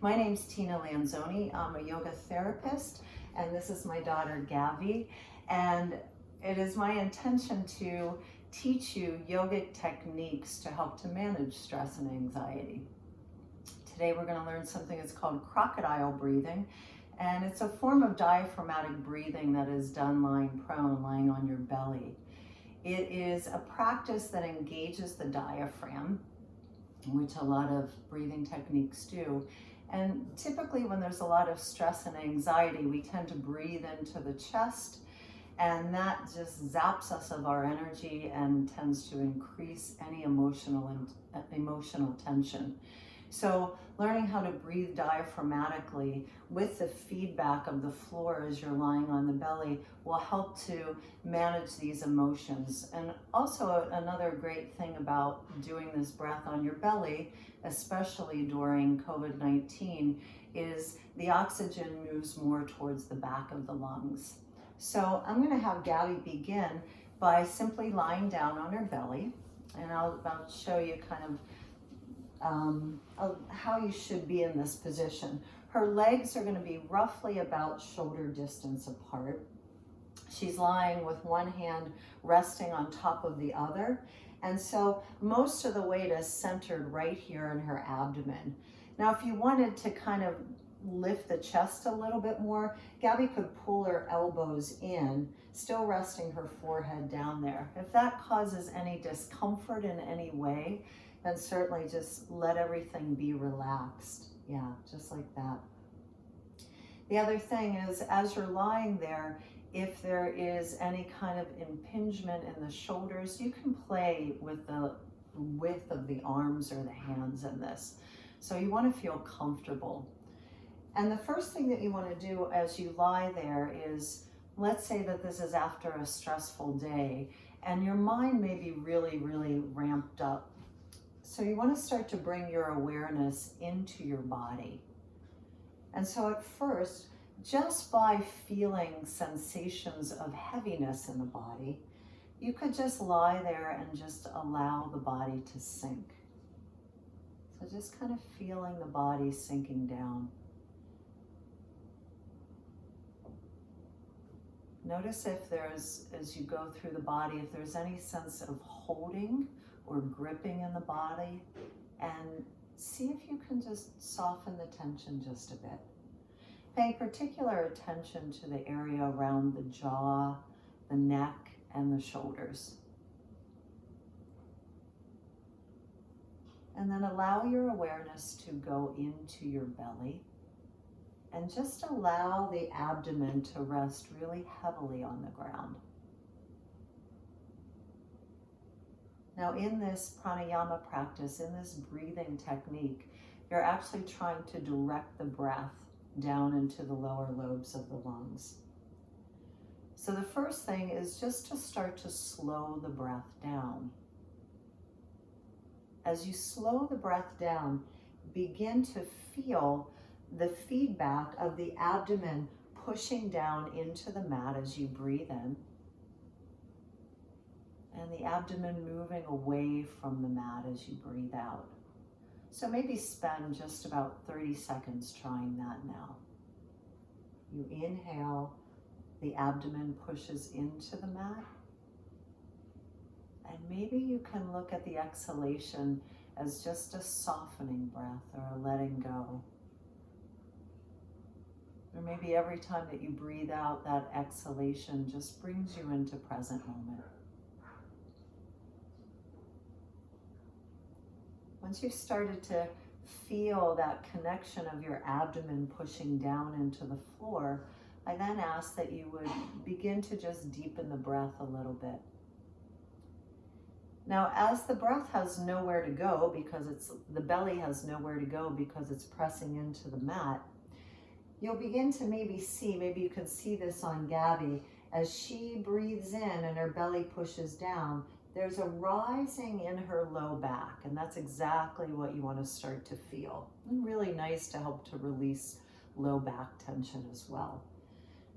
My name's Tina Lanzoni. I'm a yoga therapist, and this is my daughter, Gabby. And it is my intention to teach you yogic techniques to help to manage stress and anxiety. Today we're going to learn something that's called crocodile breathing, and it's a form of diaphragmatic breathing that is done lying prone, lying on your belly. It is a practice that engages the diaphragm, which a lot of breathing techniques do. And typically when there's a lot of stress and anxiety, we tend to breathe into the chest, and that just zaps us of our energy and tends to increase any emotional tension. So learning how to breathe diaphragmatically with the feedback of the floor as you're lying on the belly will help to manage these emotions. And also another great thing about doing this breath on your belly, especially during COVID-19, is the oxygen moves more towards the back of the lungs. So I'm going to have Gabby begin by simply lying down on her belly, and I'll show you kind of how you should be in this position. Her legs are going to be roughly about shoulder distance apart. She's lying with one hand resting on top of the other, and so most of the weight is centered right here in her abdomen. Now if you wanted to kind of lift the chest a little bit more, Gabby could pull her elbows in, still resting her forehead down there. If that causes any discomfort in any way, then certainly just let everything be relaxed. Yeah, just like that. The other thing is, as you're lying there, if there is any kind of impingement in the shoulders, you can play with the width of the arms or the hands in this. So you want to feel comfortable. And the first thing that you want to do as you lie there is, let's say that this is after a stressful day and your mind may be really, really ramped up. So you want to start to bring your awareness into your body. And so at first, just by feeling sensations of heaviness in the body, you could just lie there and just allow the body to sink. So just kind of feeling the body sinking down. Notice if there's, as you go through the body, if there's any sense of holding or gripping in the body, and see if you can just soften the tension just a bit. Paying particular attention to the area around the jaw, the neck, and the shoulders. And then allow your awareness to go into your belly, and just allow the abdomen to rest really heavily on the ground. Now in this pranayama practice, in this breathing technique, you're actually trying to direct the breath down into the lower lobes of the lungs. So the first thing is just to start to slow the breath down. As you slow the breath down, begin to feel the feedback of the abdomen pushing down into the mat as you breathe in, and the abdomen moving away from the mat as you breathe out. So maybe spend just about 30 seconds trying that now. You inhale, the abdomen pushes into the mat, and maybe you can look at the exhalation as just a softening breath or a letting go. Or maybe every time that you breathe out, that exhalation just brings you into present moment. Once you've started to feel that connection of your abdomen pushing down into the floor, I then ask that you would begin to just deepen the breath a little bit. Now, as the breath has nowhere to go because the belly has nowhere to go because it's pressing into the mat, you'll begin to maybe you can see this on Gabby, as she breathes in and her belly pushes down, there's a rising in her low back, and that's exactly what you want to start to feel. And really nice to help to release low back tension as well.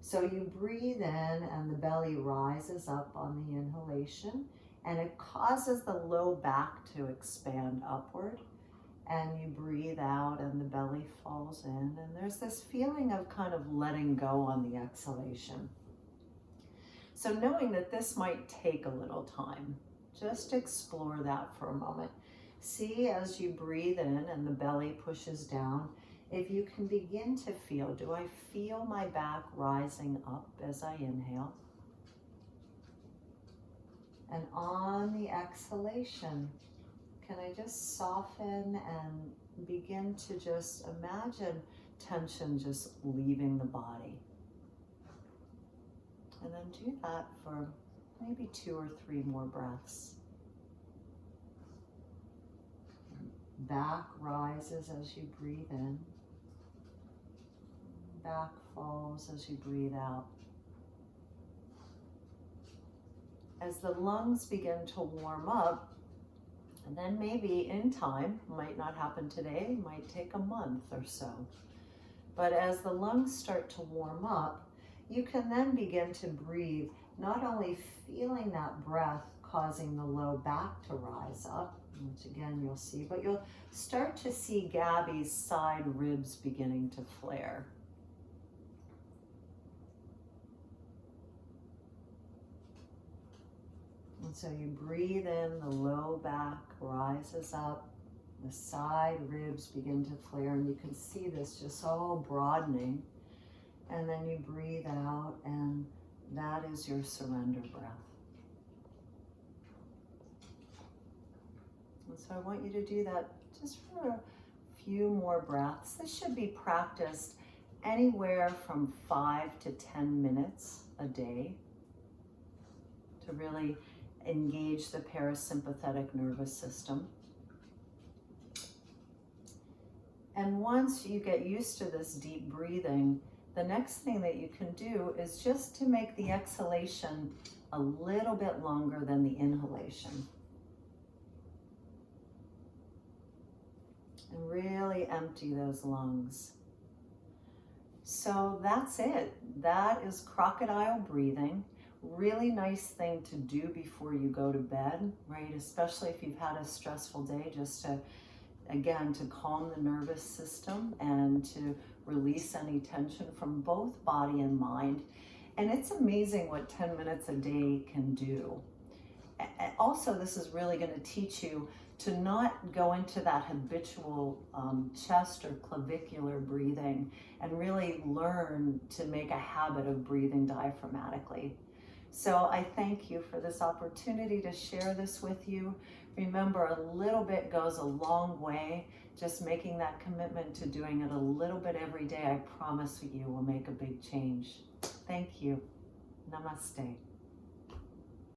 So you breathe in and the belly rises up on the inhalation, and it causes the low back to expand upward. and you breathe out and the belly falls in, and there's this feeling of kind of letting go on the exhalation. So knowing that this might take a little time, just explore that for a moment. See as you breathe in and the belly pushes down, if you can begin to feel, do I feel my back rising up as I inhale? And on the exhalation, can I just soften and begin to just imagine tension just leaving the body? And then do that for maybe 2 or 3 more breaths. Back rises as you breathe in. Back falls as you breathe out. As the lungs begin to warm up, and then maybe in time, might not happen today, might take a month or so. But as the lungs start to warm up, you can then begin to breathe, not only feeling that breath causing the low back to rise up, which again you'll see, but you'll start to see Gabby's side ribs beginning to flare. And so you breathe in, the low back rises up, the side ribs begin to flare, and you can see this just all broadening. And then you breathe out, and that is your surrender breath. And so I want you to do that just for a few more breaths. This should be practiced anywhere from 5 to 10 minutes a day to really engage the parasympathetic nervous system. And once you get used to this deep breathing, the next thing that you can do is just to make the exhalation a little bit longer than the inhalation. And really empty those lungs. So that's it. That is crocodile breathing. Really nice thing to do before you go to bed, right? Especially if you've had a stressful day, just to, again, to calm the nervous system and to release any tension from both body and mind. And it's amazing what 10 minutes a day can do. Also, this is really going to teach you to not go into that habitual chest or clavicular breathing, and really learn to make a habit of breathing diaphragmatically. So I thank you for this opportunity to share this with you. Remember, a little bit goes a long way. Just making that commitment to doing it a little bit every day, I promise you will make a big change. Thank you. Namaste.